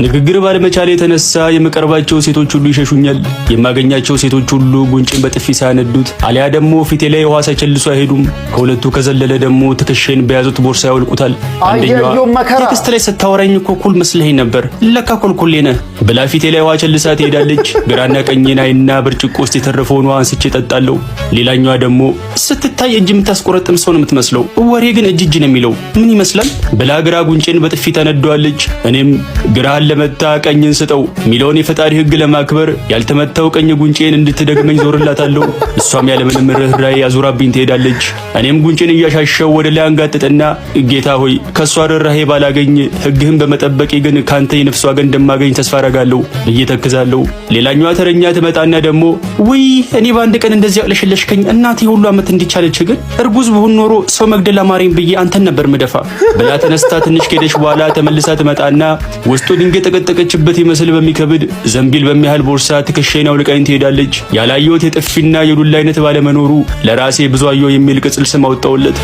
ንግግር ባለመቻሌ የተነሳ የመቀርባቸው ሴቶች ሁሉ ይሸሹኛል። የማገኛቸው ሴቶች ሁሉ ጉንጭን በጥፊ ሳያነዱት አሊያ ደግሞ ፊቴ ላይ ውሃ ሳይቸልሱ አይሄዱም። ከሁለቱ ከዘለለ ደግሞ ትከሻዬን በያዙት ቦርሳ ያወልቁታል። አንደኛዋ ቴክስት ላይ ስታወራኝ እኮ ኩል መስለኝ ነበር ለካ ኮልኮሌ ነህ ብላ ፊቴ ላይ ውሃ ቸልሳ ትሄዳለች። ግራና ቀኝን አይና ብርጭቆ ውስጥ የተረፈውን ውሃ አንስቼ እጠጣለሁ። ሌላኛዋ ደግሞ ስትታይ እጅ የምታስቆረጥም ሰው ነው የምትመስለው፣ ወሬ ግን እጅ ነው የሚለው ምን ይመስላል ብላ ግራ ጉንጭን በጥፊ ታነደዋለች። እኔም ግራህን ለመታ ቀኝን ስጠው ሚለውን የፈጣሪ ሕግ ለማክበር ያልተመታው ቀኝ ጉንጬን እንድትደግመኝ ዞርላታለሁ። እሷም ያለምንም ርህራሄ አዙራብኝ ትሄዳለች። እኔም ጉንጬን እያሻሸው ወደ ላይ አንጋጥጥና ጌታ ሆይ ከሷ ርህራሄ ባላገኝ ሕግህን በመጠበቄ ግን ካንተ የነፍስ ዋጋ እንደማገኝ ተስፋ አደርጋለሁ ብዬ ተክዛለሁ። ሌላኛዋ ተረኛ ትመጣና ደግሞ ውይ እኔ በአንድ ቀን እንደዚህ ያቅለሽለሽከኝ እናቴ ሁሉ አመት እንዲቻለች ግን እርጉዝ ብሆን ኖሮ ሰው መግደል አማረኝ ብዬ አንተን ነበር ምደፋ ብላ ተነስታ ትንሽ ከሄደች በኋላ ተመልሳ ትመጣና ውስጡ ድንጋይ ተቀጠቀችበት ይመስል በሚከብድ ዘንቢል በሚያህል ቦርሳ ትከሻዬን አውልቃኝ ትሄዳለች። ያላየሁት የጥፊና የዱላ አይነት ባለመኖሩ ለራሴ ብዙአየሁ የሚል ቅጽል ስም አወጣሁለት።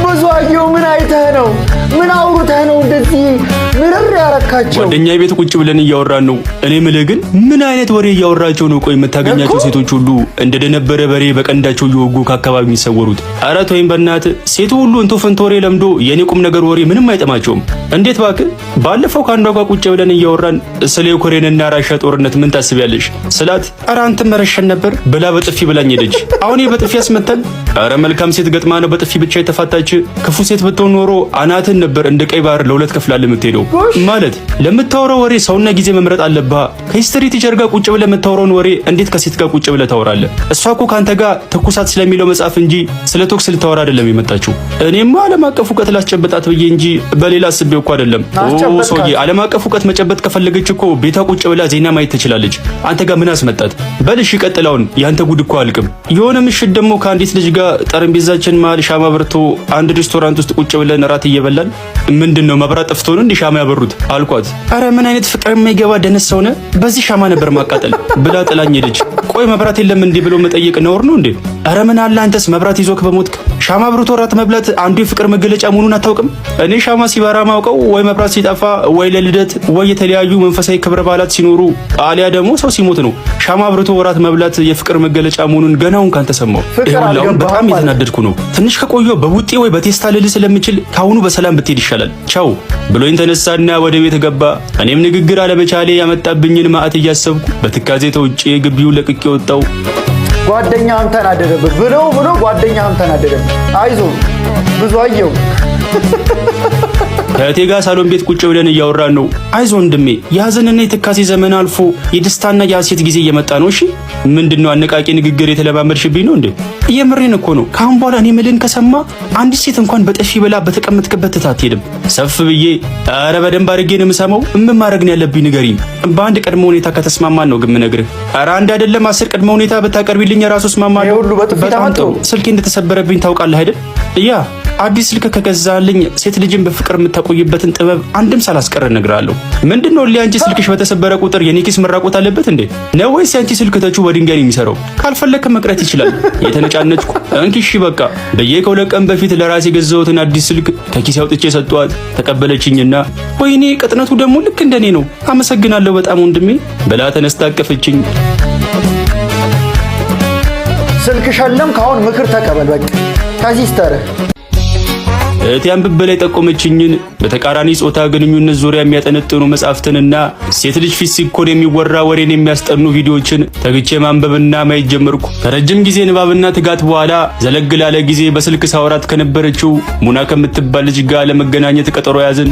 ብዙአየሁ ምን አይተህ ነው? ምን አውርተህ ነው እንደዚህ ምርር ያረካቸው? ጓደኛዬ ቤት ቁጭ ብለን እያወራን ነው። እኔ ምልህ ግን ምን አይነት ወሬ እያወራቸው ነው? ቆይ የምታገኛቸው ሴቶች ሁሉ እንደደነበረ በሬ በቀንዳቸው እየወጉ ከአካባቢ የሚሰወሩት። ኧረ ተወይም በእናትህ። ሴቱ ሁሉ እንቶ ፈንቶ ወሬ ለምዶ የኔ ቁም ነገር ወሬ ምንም አይጠማቸውም። እንዴት እባክህ? ባለፈው ከአንዷ ጋር ቁጭ ብለን እያወራን ስለ ዩክሬንና ራሻ ጦርነት ምን ታስቢያለሽ ስላት ኧረ አንተም መረሸን ነበር ብላ በጥፊ ብላኝ ሄደች። አሁን በጥፊ ያስመታል? ኧረ መልካም ሴት ገጥማ ነው በጥፊ ብቻ የተፋታች። ክፉ ሴት ብትሆን ኖሮ አናትን ነበር እንደ ቀይ ባህር ለሁለት ከፍላለ የምትሄደው። ማለት ለምታወራው ወሬ ሰውና ጊዜ መምረጥ አለብህ። ከሂስትሪ ቲቸር ጋር ቁጭ ብለህ የምታወራውን ወሬ እንዴት ከሴት ጋር ቁጭ ብለህ ታወራለህ? እሷ እኮ ካንተ ጋር ትኩሳት ስለሚለው መጽሐፍ እንጂ ስለ ቶክስ ልታወራ አይደለም የመጣችው። እኔማ ዓለም አቀፍ እውቀት ላስጨበጣት ብዬ እንጂ በሌላ አስቤው እኮ አይደለም። ሰውዬ ዓለም አቀፍ እውቀት መጨበጥ ከፈለገች እኮ ቤቷ ቁጭ ብላ ዜና ማየት ትችላለች። አንተ ጋር ምን አስመጣት? በልሽ ይቀጥላውን ያንተ ጉድ እኮ አልቅም። የሆነ ምሽት ደግሞ ከአንዲት ልጅ ጋር ጠረጴዛችን መሀል ሻማ በርቶ አንድ ሬስቶራንት ውስጥ ቁጭ ብለን እራት እየበላን ምንድነው መብራት ጠፍቶ ነው እንዴ ሻማ ያበሩት አልኳት። አረ ምን አይነት ፍቅር የማይገባ ደነስ ሰውነ በዚህ ሻማ ነበር ማቃጠል ብላ ጥላኝ ሄደች። ቆይ መብራት የለም እንዴ ብሎ መጠየቅ ነውር ነው እንዴ? አረ ምን አለ አንተስ መብራት ይዞክ በሞትክ። ሻማ አብርቶ እራት መብላት አንዱ የፍቅር መገለጫ መሆኑን አታውቅም? እኔ ሻማ ሲበራ ማውቀው ወይ መብራት ሲጠፋ ወይ ለልደት ወይ የተለያዩ መንፈሳዊ ክብረ በዓላት ሲኖሩ አሊያ ደግሞ ሰው ሲሞት ነው። ሻማ አብርቶ እራት መብላት የፍቅር መገለጫ መሆኑን ገናውን ካንተ ሰማው። ይኸውልህ በጣም የተናደድኩ ነው። ትንሽ ከቆየሁ በቡጤ ወይ በቴስታ ልል ስለምችል ካሁኑ በሰላም ብትሄድ ይሻላል። ቻው ብሎኝ ተነሳና ወደ ቤት ገባ። እኔም ንግግር አለመቻሌ ያመጣብኝን ማዕት እያሰብኩ በትካዜ ተውጬ ግቢውን ለቅቄ ወጣው። ጓደኛህም ተናደደብህ ብሎ ጓደኛህም ተናደደብህ። አይዞህ ብዙአየሁ። ከእቴ ጋር ሳሎን ቤት ቁጭ ብለን እያወራን ነው። አይዞህ ወንድሜ የሐዘንና የትካዜ ዘመን አልፎ የደስታና የሐሴት ጊዜ እየመጣ ነው። እሺ ምንድነው አነቃቂ ንግግር የተለማመድሽብኝ ነው እንዴ? የምሬን እኮ ነው። ካሁን በኋላ እኔ ምልን ከሰማ አንዲት ሴት እንኳን በጥፊ ብላ በተቀመጥክበት ትታት አትሄድም። ሰፍ ብዬ ኧረ በደንብ አድርጌ ነው የምሰማው። ምን ማድረግ ነው ያለብኝ ንገሪኝ። በአንድ ቅድመ ሁኔታ ከተስማማን ነው ግን የምነግርህ። ኧረ አንድ አይደለም 10 ቅድመ ሁኔታ ብታቀርቢልኝ ራሱ እስማማለሁ። በጣም ጥሩ። ስልኬ እንደተሰበረብኝ ታውቃለህ አይደል? ያ አዲስ ስልክ ከገዛልኝ ሴት ልጅን በፍቅር የምታቆይበትን ጥበብ አንድም ሳላስቀር እነግራለሁ። ምንድነው አንቺ ስልክሽ በተሰበረ ቁጥር የኔ ኪስ መራቆት አለበት እንዴ? ነው ወይስ አንቺ ስልክ ተቹ በድንጋይ የሚሰራው? ካልፈለክ መቅረት ይችላል። የተነጫነጭኩ እንኪሽ በቃ በየ ከሁለት ቀን በፊት ለራሴ የገዛሁትን አዲስ ስልክ ከኪስ አውጥቼ ሰጥቷት ተቀበለችኝና ወይኔ ቅጥነቱ ደግሞ ልክ እንደኔ ነው አመሰግናለሁ በጣም ወንድሜ ብላ ተነስታ አቀፈችኝ። ስልክ ሸለም ካሁን ምክር ተቀበል በቃ ከሲስተር እህቴ አንብቤ ላይ ጠቆመችኝን በተቃራኒ ጾታ ግንኙነት ዙሪያ የሚያጠነጥኑ መጻሕፍትንና ሴት ልጅ ፊት ሲኮን የሚወራ ወሬን የሚያስጠኑ ቪዲዮዎችን ተግቼ ማንበብና ማየት ጀመርኩ። ከረጅም ጊዜ ንባብና ትጋት በኋላ ዘለግ ላለ ጊዜ በስልክ ሳወራት ከነበረችው ሙና ከምትባል ልጅ ጋር ለመገናኘት ቀጠሮ ያዝን።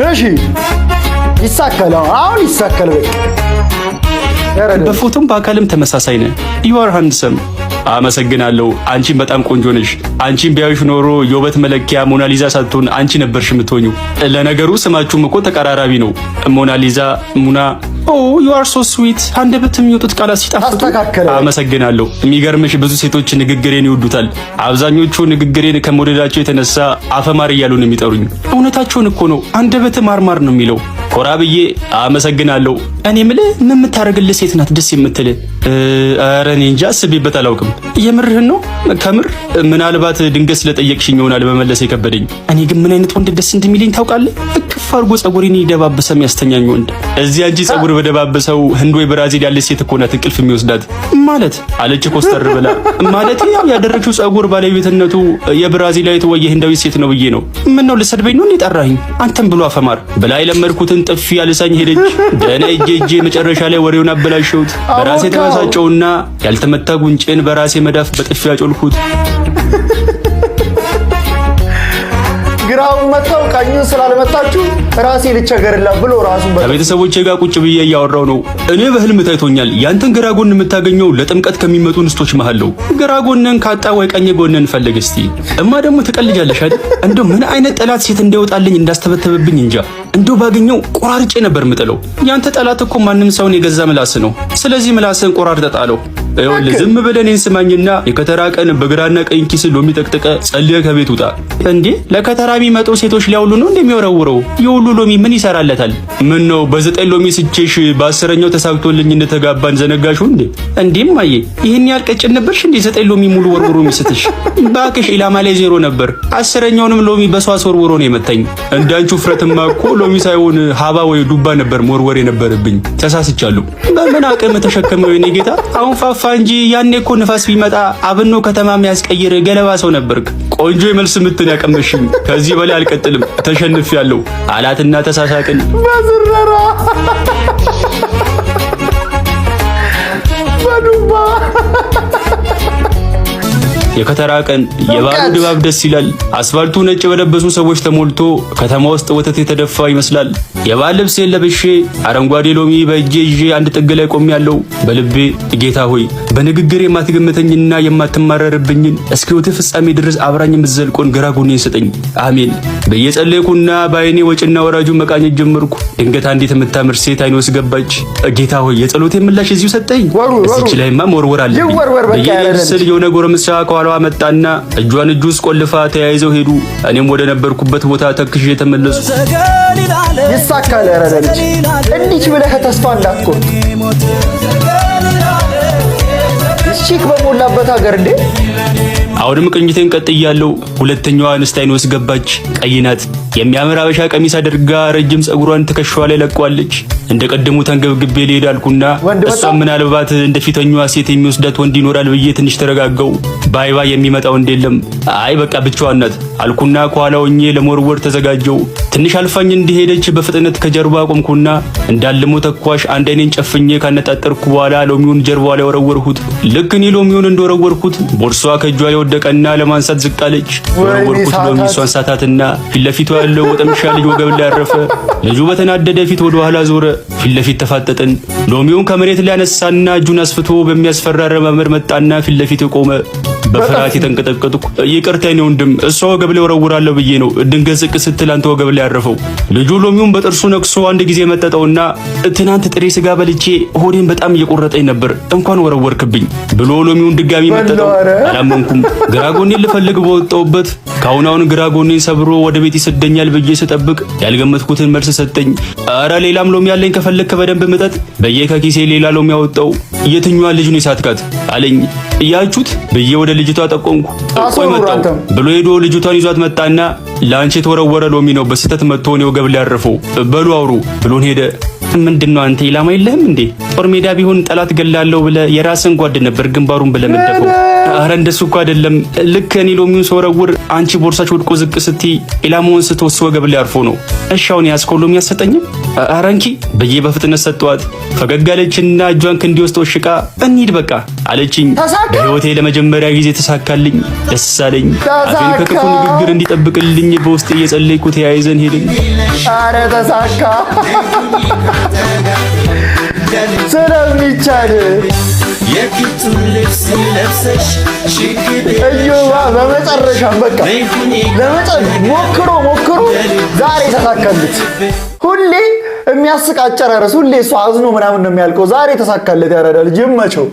እሺ ይሳካል፣ አሁን ይሳካል። በፎቶም በአካልም ተመሳሳይ ነህ። you are handsome። አመሰግናለሁ። አንቺን በጣም ቆንጆ ነሽ። አንቺን ቢያዩሽ ኖሮ የውበት መለኪያ ሞናሊዛ ሳትሆን አንቺ ነበርሽ የምትሆኚው። ለነገሩ ስማችሁም እኮ ተቀራራቢ ነው። ሞናሊዛ፣ ሙና። ኦ ዩ አር ሶ ስዊት። አንደበት የሚወጡት ቃላት ሲጣፍጡ። አመሰግናለሁ። የሚገርምሽ ብዙ ሴቶች ንግግሬን ይወዱታል። አብዛኞቹ ንግግሬን ከመውደዳቸው የተነሳ አፈማር እያሉ ነው የሚጠሩኝ። እውነታቸውን እኮ ነው። አንደበት ማርማር ነው የሚለው። ኮራ ብዬ አመሰግናለሁ። እኔ የምልህ ምን የምታደርግልህ ሴት ናት ደስ የምትልህ? ኧረ እኔ እንጃ አስቤበት አላውቅም። የምርህን ነው? ከምር ምናልባት ድንገት ስለጠየቅሽኝ ይሆናል በመለስ የከበደኝ። እኔ ግን ምን አይነት ወንድ ደስ እንደሚለኝ ታውቃለህ? እቅፍ አድርጎ ጸጉሬን ይደባበሰ የሚያስተኛኝ ወንድ። እዚያ እንጂ ጸጉር በደባበሰው ህንድ ወይ ብራዚል ያለች ሴት እኮ ናት እንቅልፍ የሚወስዳት ማለት አለች ኮስተር ብላ። ማለት ያው ያደረችው ጸጉር ባለቤትነቱ የብራዚላዊት ወይ የህንዳዊት ሴት ነው ብዬ ነው። ምን ነው ልሰድበኝ ነው ጠራኸኝ? አንተም ብሎ አፈማር ብላ የለመድኩትን ጥፊ ያልሳኝ ሄደች። ደህና እጄ መጨረሻ ላይ ወሬውን አበላሸሁት። በራሴ ተበሳጨውና ያልተመታ ጉንጬን በራሴ መዳፍ በጥፊ አጮልኩት። ግራውን መታው ቀኙን ስላልመታችሁ ራሴ ልቸገርላ ብሎ ራሱን ከቤተሰቦቼ ጋር ቁጭ ብዬ እያወራው ነው። እኔ በህልም ታይቶኛል። ያንተን ግራ ጎን የምታገኘው ለጥምቀት ከሚመጡ እንስቶች መሃል ነው። ግራ ጎንን ካጣ ወይ ቀኝ ጎንን ፈልግ እስቲ። እማ ደግሞ ትቀልጃለሽ አይደል? እንደው ምን አይነት ጠላት ሴት እንዳይወጣልኝ እንዳስተበተበብኝ እንጃ። እንደው ባገኘው ቆራርጬ ነበር ምጥለው። ያንተ ጠላት እኮ ማንም ሰውን የገዛ ምላስ ነው። ስለዚህ ምላስን ቆራርጠ ጣለው። ይኸውልህ ዝም ብለህ እኔን ስማኝና የከተራ ቀን በግራና ቀኝ ኪስ ሎሚ ጠቅጥቀ ጸልየ ከቤት ውጣ። እንዴ ለከተራ የሚመጡ ሴቶች ሊያውሉ ነው እንደሚወረውረው? የሁሉ ሎሚ ምን ይሰራለታል? ምን ነው በዘጠኝ ሎሚ ስቼሽ በአስረኛው ተሳክቶልኝ እንደተጋባን ዘነጋሽው እንዴ? እንዴም አየ ይሄን ያህል ቀጭን ነበርሽ እንዴ? ዘጠኝ ሎሚ ሙሉ ወርውሮ የሚስትሽ? ባክሽ ኢላማ ላይ ዜሮ ነበር። አስረኛውንም ሎሚ በሷስ ወርውሮ ነው የመታኝ። እንዳንቺ ፍረትማ እኮ ሎሚ ሳይሆን ሀባ ወይ ዱባ ነበር መወርወር የነበረብኝ። ተሳስቻለሁ። በምን አቅም ተሸከመው የኔ ጌታ? አሁን ፋፋ እንጂ ያኔ እኮ ንፋስ ቢመጣ አብኖ ከተማ የሚያስቀይር ገለባ ሰው ነበርክ። ቆንጆ የመልስ ምትን ያቀመሽኝ። ከዚህ በላይ አልቀጥልም፣ ተሸንፌያለሁ አላትና ተሳሳቅን። በዝረራ በዱባ የከተራ ቀን የባሉ ድባብ ደስ ይላል። አስፋልቱ ነጭ በለበሱ ሰዎች ተሞልቶ ከተማ ውስጥ ወተት የተደፋ ይመስላል። የባል ልብስ ለብሼ አረንጓዴ ሎሚ በእጄ ይዤ አንድ ጥግ ላይ ቆሜያለሁ። በልቤ ጌታ ሆይ በንግግር የማትገምተኝና የማትማረርብኝን እስከ ሕይወቴ ፍጻሜ ድረስ አብራኝ የምትዘልቆን ግራ ጎኔን ስጠኝ አሜን ብዬ ጸለይኩና በዓይኔ ወጭና ወራጁን መቃኘት ጀመርኩ። ድንገት አንዲት የምታምር ሴት አይኔ ውስጥ ገባች። ጌታ ሆይ የጸሎቴ ምላሽ እዚሁ ሰጠኝ። እዚች ላይማ መወርወር አለብኝ ብዬ ስል የሆነ ጎረምሳ ከኋላዋ መጣና እጇን እጁ ውስጥ ቆልፋ ተያይዘው ሄዱ። እኔም ወደ ነበርኩበት ቦታ ተክሼ ተመለስኩ። ይሳካል። ያረደልች እንዲች ብለህ ተስፋ እንዳትቆርጥ። እሺክ በሞላበት ሀገር እንዴ አሁንም ቅኝቴን ቀጥያለሁ። ሁለተኛዋ እንስት አይኔ ውስጥ ገባች። ቀይ ናት። የሚያምር አበሻ ቀሚስ አድርጋ ረጅም ጸጉሯን ትከሻዋ ላይ ለቋለች። እንደ ቀደሙ ተንገብግቤ ልሄድ አልኩና እሷም ምናልባት እንደ ፊተኛዋ ሴት የሚወስዳት ወንድ ይኖራል ብዬ ትንሽ ተረጋጋው። ባይባ የሚመጣ ወንድ የለም። አይ በቃ ብቻዋን ናት አልኩና ከኋላ ሆኜ ለመወርወር ተዘጋጀው። ትንሽ አልፋኝ እንደሄደች በፍጥነት ከጀርባ ቆምኩና እንዳልሞ ተኳሽ አንድ አይኔን ጨፍኜ ካነጣጠርኩ በኋላ ሎሚውን ጀርባዋ ላይ ወረወርኩት። ልክ እኔ ሎሚውን እንደወረወርኩት ቦርሷ ከእጇ ላይ ወደቀና ለማንሳት ዝቅ አለች። ወረወርኩት። ሎሚ እሷን ሳታትና ፊት ለፊቷ ያለው ወጠምሻ ልጅ ወገብ ላይ አረፈ። ልጁ በተናደደ ፊት ወደ ኋላ ዞረ። ፊት ለፊት ተፋጠጥን። ሎሚውን ከመሬት ላይ አነሳና እጁን አስፍቶ በሚያስፈራ አረማመድ መጣና ፊት ለፊት ቆመ። በፍርሃት የተንቀጠቀጥኩ ይቅርታ የኔ ወንድም እሷ ወገብ ላይ ወረውራለሁ ብዬ ነው ድንገት ዝቅ ስትል አንተ ወገብ ላይ ያረፈው። ልጁ ሎሚውን በጥርሱ ነክሶ አንድ ጊዜ መጠጠውና ትናንት ጥሬ ስጋ በልቼ ሆዴን በጣም እየቆረጠኝ ነበር እንኳን ወረወርክብኝ ብሎ ሎሚውን ድጋሚ መጠጠው። አላመንኩም። ግራ ጎኔን ልፈልግ በወጣሁበት ካሁን ግራ ጎኔን ሰብሮ ወደ ቤት ይሰደኛል ብዬ ስጠብቅ ያልገመትኩትን መልስ ሰጠኝ። አረ ሌላም ሎሚ ያለኝ ከፈለክ በደንብ ምጠጥ ብዬ ከኪሴ ሌላ ሎሚ ያወጣው። የትኛዋ ልጅ ነው ሳትካት አለኝ። እያችሁት ብዬ ወደ ልጅቷ ጠቆምኩ። ቆይ መጣው ብሎ ሄዶ ልጅቷን ይዟት መጣና ላንቺ የተወረወረ ሎሚ ነው በስተት መጥቶ ነው ወገብ ላይ ያረፈው በሉ አውሩ ብሎን ሄደ። ምንድነው አንተ ኢላማ የለህም እንዴ? ጦር ሜዳ ቢሆን ጠላት ገላለሁ ብለ የራስን ጓድ ነበር ግንባሩን ብለ መደፈው። አረ እንደሱ እኮ አይደለም። ልክ እኔ ሎሚውን ስወረውር አንቺ ቦርሳች ወድቆ ዝቅ ስትይ ኢላማውን ስትወስ ወገብ ላይ አርፎ ነው። እሺ አሁን ያስኮ ሎሚ ያሰጠኝም? አረ እንኪ ብዬ በፍጥነት ሰጠዋት። ፈገግ አለችና እጇን ክንዴ ውስጥ ወሽቃ እንሂድ በቃ አለችኝ። በህይወቴ ለመጀመሪያ ጊዜ ተሳካልኝ። ደስ አለኝ። አፌን ከክፉ ንግግር እንዲጠብቅልኝ በውስጤ እየጸለይኩ ተያይዘን ሄድን። አረ ተሳካ ስለሚቻል እዮባ በመጨረሻም በቃ ሞክሮ ዛሬ ተሳካለት። ሁሌ የሚያስቅ አጨራረስ፣ ሁሌ እሱ አዝኖ ምናምን ነው የሚያልቀው። ዛሬ ተሳካለት። ያራዳ ልጅ ይመቸው።